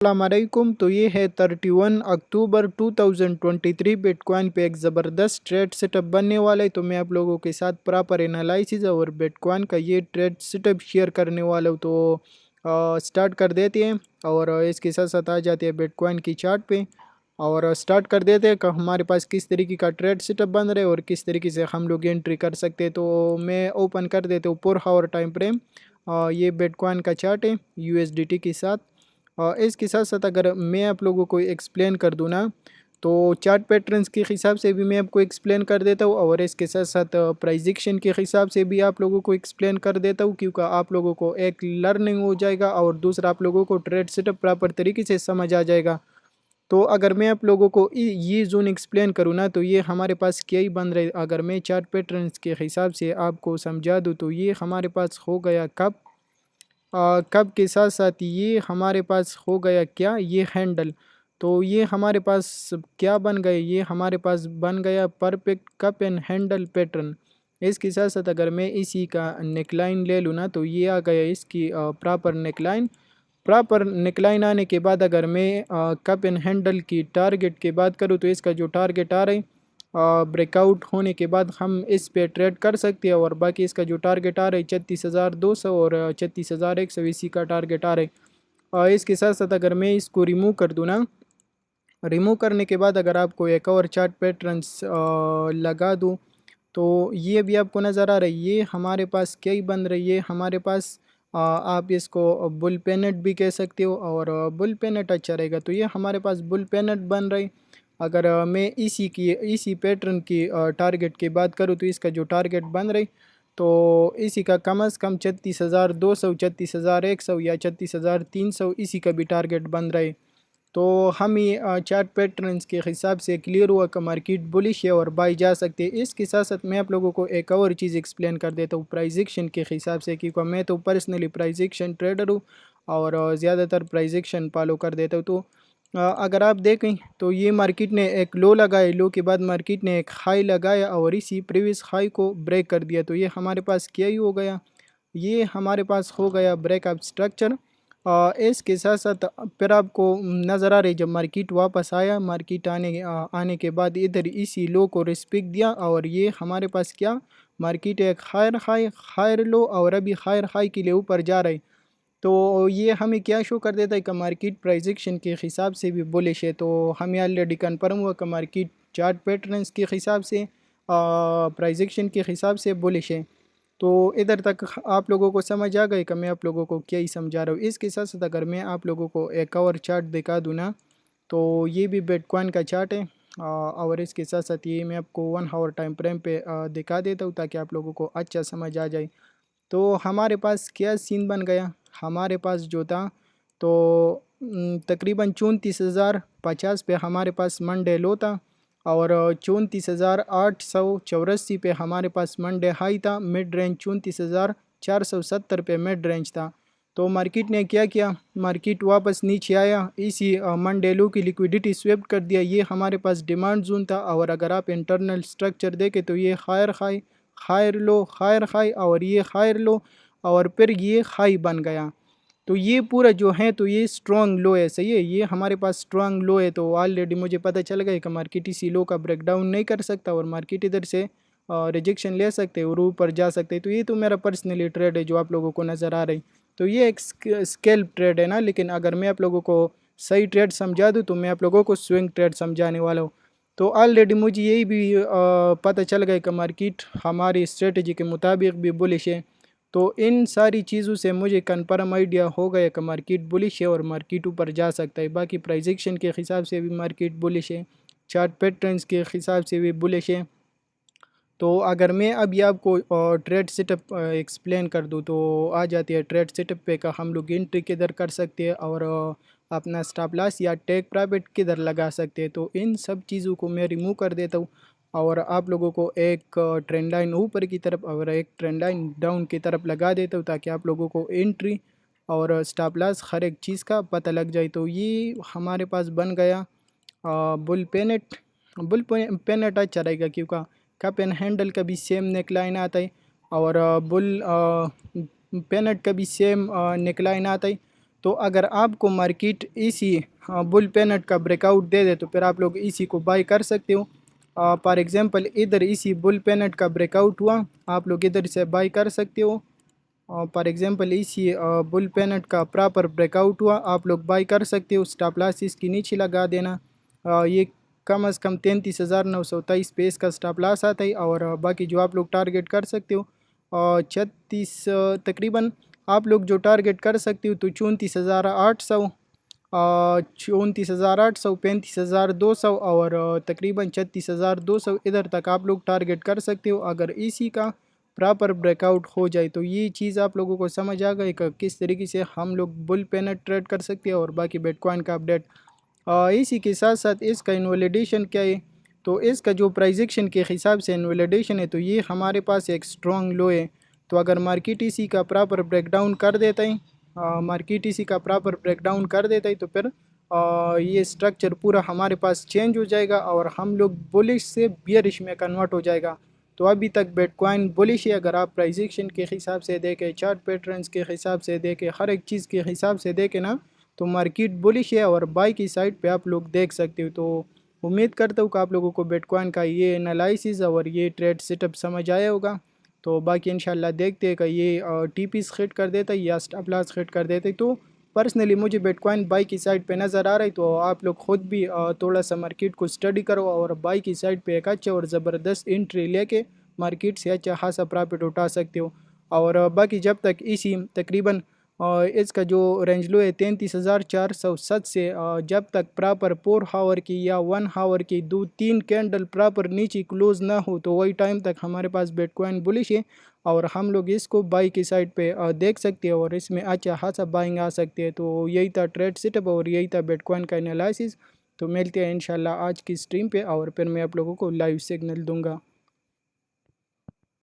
अस्सलाम वालेकुम। तो ये है 31 अक्टूबर 2023 बिटकॉइन पे एक ज़बरदस्त ट्रेड सेटअप बनने वाला है। तो मैं आप लोगों के साथ प्रॉपर एनालिसिस और बिटकॉइन का ये ट्रेड सेटअप शेयर करने वाला हूँ। तो स्टार्ट कर देते हैं और इसके साथ साथ आ जाते हैं बिटकॉइन की चार्ट पे और स्टार्ट कर देते हैं कि हमारे पास किस तरीके का ट्रेड सेटअप बन रहा है और किस तरीके से हम लोग एंट्री कर सकते हैं। तो मैं ओपन कर देता हूँ पर हावर टाइम फ्रेम। ये बिटकॉइन का चार्ट है USDT के साथ। और इसके साथ साथ अगर मैं आप लोगों को एक्सप्लेन कर दूँ ना, तो चार्ट पैटर्न्स के हिसाब से भी मैं आपको एक्सप्लेन कर देता हूँ और इसके साथ साथ प्राइजेक्शन के हिसाब से भी आप लोगों को एक्सप्लेन कर देता हूँ, क्योंकि आप लोगों को एक लर्निंग हो जाएगा और दूसरा आप लोगों को ट्रेड सेटअप प्रॉपर तरीके से समझ आ जाएगा। तो अगर मैं आप लोगों को ये जोन एक्सप्लेन करूँ ना, तो ये हमारे पास क्या ही बन रहा है। अगर मैं चार्ट पैटर्न्स के हिसाब से आपको समझा दूँ तो ये हमारे पास हो गया कब के साथ साथ ये हमारे पास हो गया क्या, ये हैंडल। तो ये हमारे पास क्या बन गए, ये हमारे पास बन गया perfect cup and handle pattern. इसके साथ साथ अगर मैं इसी का नेकलाइन ले लूँ ना, तो ये आ गया इसकी प्रॉपर नेकलाइन। प्रॉपर नेकलाइन आने के बाद अगर मैं कप एंड हैंडल की टारगेट की बात करूँ, तो इसका जो टारगेट आ रहा है ब्रेकआउट होने के बाद हम इस पे ट्रेड कर सकते हैं। और बाकी इसका जो टारगेट आ रहा है 36,200 और 36,100 इसी का टारगेट आ रहा है। इसके साथ साथ अगर मैं इसको रिमूव कर दूँ ना, रिमूव करने के बाद अगर आपको एक और चार्ट पैटर्न्स लगा दूँ, तो ये भी आपको नज़र आ रहा है। ये हमारे पास क्या ही बन रही है, हमारे पास आप इसको बुल पेनेट भी कह सकते हो और बुल पेनेट अच्छा रहेगा। तो ये हमारे पास बुल पेनेट बन रही। अगर मैं इसी पैटर्न की टारगेट की बात करूँ, तो इसका जो टारगेट बन रही, तो इसी का कम अज़ कम 36,200, 36,100 या 36,300 इसी का भी टारगेट बन रहा है। तो हम ये चार्ट पैटर्न्स के हिसाब से क्लियर हुआ कि मार्केट बुलिश है और बाई जा सकते हैं। इसके साथ साथ मैं आप लोगों को एक और चीज़ एक्सप्लेन कर देता हूँ प्राइस एक्शन के हिसाब से, क्योंकि मैं तो पर्सनली प्राइस एक्शन ट्रेडर हूँ और ज़्यादातर प्राइस एक्शन फॉलो कर देता हूँ। तो अगर आप देखें तो ये मार्केट ने एक लो लगाया, लो के बाद मार्केट ने एक हाई लगाया और इसी प्रीवियस हाई को ब्रेक कर दिया। तो ये हमारे पास क्या ही हो गया, ये हमारे पास हो गया ब्रेकअप स्ट्रक्चर। इसके साथ साथ फिर आपको नज़र आ रही, जब मार्केट वापस आया, मार्केट आने के बाद इधर इसी लो को रिस्पेक्ट दिया और ये हमारे पास क्या, मार्केट एक हायर हाई हायर लो और अभी हायर हाई के लिए ऊपर जा रहा है। तो ये हमें क्या शो कर देता है कि मार्केट प्राइजेक्शन के हिसाब से भी बुलिश है। तो हमें ऑलरेडी कन्फर्म हुआ कि मार्केट चार्ट पैटर्न्स के हिसाब से प्राइजेक्शन के हिसाब से बुलिश है। तो इधर तक आप लोगों को समझ आ गई कि मैं आप लोगों को क्या ही समझा रहा हूँ। इसके साथ साथ अगर मैं आप लोगों को एक और चार्ट दिखा दूँ ना, तो ये भी बिटकॉइन का चार्ट है और इसके साथ साथ ये मैं आपको 1 आवर टाइम फ्रेम पे दिखा देता हूँ ताकि आप लोगों को अच्छा समझ आ जाए। तो हमारे पास क्या सीन बन गया, हमारे पास जो था, तो तकरीबन 34,050 पे हमारे पास मंडे लो था और 34,884 पे हमारे पास मंडे हाई था। मिड रेंज 34,470 पे मिड रेंज था। तो मार्केट ने क्या किया, मार्केट वापस नीचे आया, इसी मंडे लो की लिक्विडिटी स्वेप्ट कर दिया। ये हमारे पास डिमांड जोन था और अगर आप इंटरनल स्ट्रक्चर देखें तो ये higher high higher low higher high और ये हायर लो और फिर ये हाई बन गया। तो ये पूरा जो है, तो ये स्ट्रॉन्ग लो है, सही है, ये हमारे पास स्ट्रॉन्ग लो है। तो ऑलरेडी मुझे पता चल गया कि मार्केट इसी लो का ब्रेकडाउन नहीं कर सकता और मार्केट इधर से रिजेक्शन ले सकते और ऊपर जा सकते। तो ये तो मेरा पर्सनली ट्रेड है जो आप लोगों को नज़र आ रही। तो ये एक स्केल्प ट्रेड है ना, लेकिन अगर मैं आप लोगों को सही ट्रेड समझा दूँ तो मैं आप लोगों को स्विंग ट्रेड समझाने वाला हूँ। तो ऑलरेडी मुझे यही भी पता चल गया कि मार्केट हमारी स्ट्रेटजी के मुताबिक भी बुलिश है। तो इन सारी चीज़ों से मुझे कन्फर्म आइडिया हो गया कि मार्केट बुलिश है और मार्केट ऊपर जा सकता है। बाकी प्राइजेक्शन के हिसाब से भी मार्केट बुलिश है, चार्ट पैटर्न्स के हिसाब से भी बुलिश है। तो अगर मैं अभी आपको ट्रेड सेटअप एक्सप्लेन कर दूँ, तो आ जाती है ट्रेड सेटअप पे का हम लोग एंट्री किधर कर सकते हैं और अपना स्टॉप लॉस या टेक प्रॉफिट किधर लगा सकते हैं। तो इन सब चीज़ों को मैं रिमूव कर देता हूँ और आप लोगों को एक ट्रेंड लाइन ऊपर की तरफ और एक ट्रेंड लाइन डाउन की तरफ लगा देता हूँ ताकि आप लोगों को एंट्री और स्टॉप लॉस हर एक चीज़ का पता लग जाए। तो ये हमारे पास बन गया बुल पेनेट। बुल पेनेट अच्छा रहेगा क्योंकि कप एंड हैंडल का भी सेम नेकलाइन आता है और बुल पेनेट का भी सेम नेकलाइन आता है। تو اگر آپ کو مارکیٹ اسی بل پینٹ کا بریک آؤٹ دے دے تو پھر آپ لوگ اسی کو بائی کر سکتے ہو. فار ایگزامپل ادھر اسی بل پینٹ کا بریک آؤٹ ہوا, آپ لوگ ادھر سے بائی کر سکتے ہو. فار ایگزامپل اسی بل پینٹ کا پراپر بریک آؤٹ ہوا, آپ لوگ بائی کر سکتے ہو. اسٹاپ لاس اس کی نیچے لگا دینا. یہ کم از کم 33,923 پہ اس کا اسٹاپ لاس آتا ہے, اور باقی جو آپ لوگ ٹارگٹ کر سکتے ہو 36 تقریباً آپ لوگ جو ٹارگٹ کر سکتے ہو تو 34,800 34,800 35,200 اور تقریباً 36,200 ادھر تک آپ لوگ ٹارگٹ کر سکتے ہو. اگر اسی کا پراپر بریک آؤٹ ہو جائے تو یہ چیز آپ لوگوں کو سمجھ آ گئی کہ کس طریقے سے ہم لوگ بل پینٹ ٹریڈ کر سکتے ہیں. اور باقی بیٹ کوائن کا اپڈیٹ اسی کے ساتھ ساتھ اس کا انویلیڈیشن کیا ہے, تو اس کا جو پرائزیکشن کے حساب سے انویلیڈیشن ہے تو یہ ہمارے پاس ایک اسٹرانگ لو ہے. تو اگر مارکیٹ اسی کا پراپر بریک ڈاؤن کر دیتا ہے تو پھر یہ سٹرکچر پورا ہمارے پاس چینج ہو جائے گا اور ہم لوگ بولش سے بیئرش میں کنورٹ ہو جائے گا. تو ابھی تک بیٹ کوائن بولش ہے. اگر آپ پرائزیکشن کے حساب سے دیکھیں, چارٹ پیٹرنز کے حساب سے دیکھیں, ہر ایک چیز کے حساب سے دیکھیں نا, تو مارکیٹ بولش ہے اور بائی کی سائڈ پہ آپ لوگ دیکھ سکتے ہو. تو امید کرتا ہوں کہ آپ لوگوں کو بیٹ کوائن کا یہ انالائسز اور یہ ٹریڈ سیٹ اپ سمجھ آیا ہوگا. تو باقی انشاءاللہ دیکھتے ہیں کہ یہ ٹی پیز ہٹ کر دیتا ہے یا اسٹاپ لاس ہٹ کر دیتا ہے. تو پرسنلی مجھے بیٹ کوائن بائی کی سائڈ پہ نظر آ رہا ہے. تو آپ لوگ خود بھی تھوڑا سا مارکیٹ کو اسٹڈی کرو اور بائی کی سائڈ پہ ایک اچھا اور زبردست انٹری لے کے مارکیٹ سے اچھا خاصا پرافٹ اٹھا سکتے ہو. اور باقی جب تک اسی تقریباً اس کا جو رینج لو ہے 33,407 سے جب تک پراپر 4 ہاور کی یا 1 ہاور کی 2-3 کینڈل پراپر نیچے کلوز نہ ہو تو وہی ٹائم تک ہمارے پاس بیٹ کوائن بلش ہے اور ہم لوگ اس کو بائی کی سائڈ پہ دیکھ سکتے ہیں اور اس میں اچھا خاصا بائنگ آ سکتے ہیں. تو یہی تھا ٹریڈ سیٹ اپ اور یہی تھا بیٹ کوائن کا انالائسز. تو ملتے ہیں انشاءاللہ آج کی سٹریم پہ اور پھر میں آپ لوگوں کو لائیو سگنل دوں گا.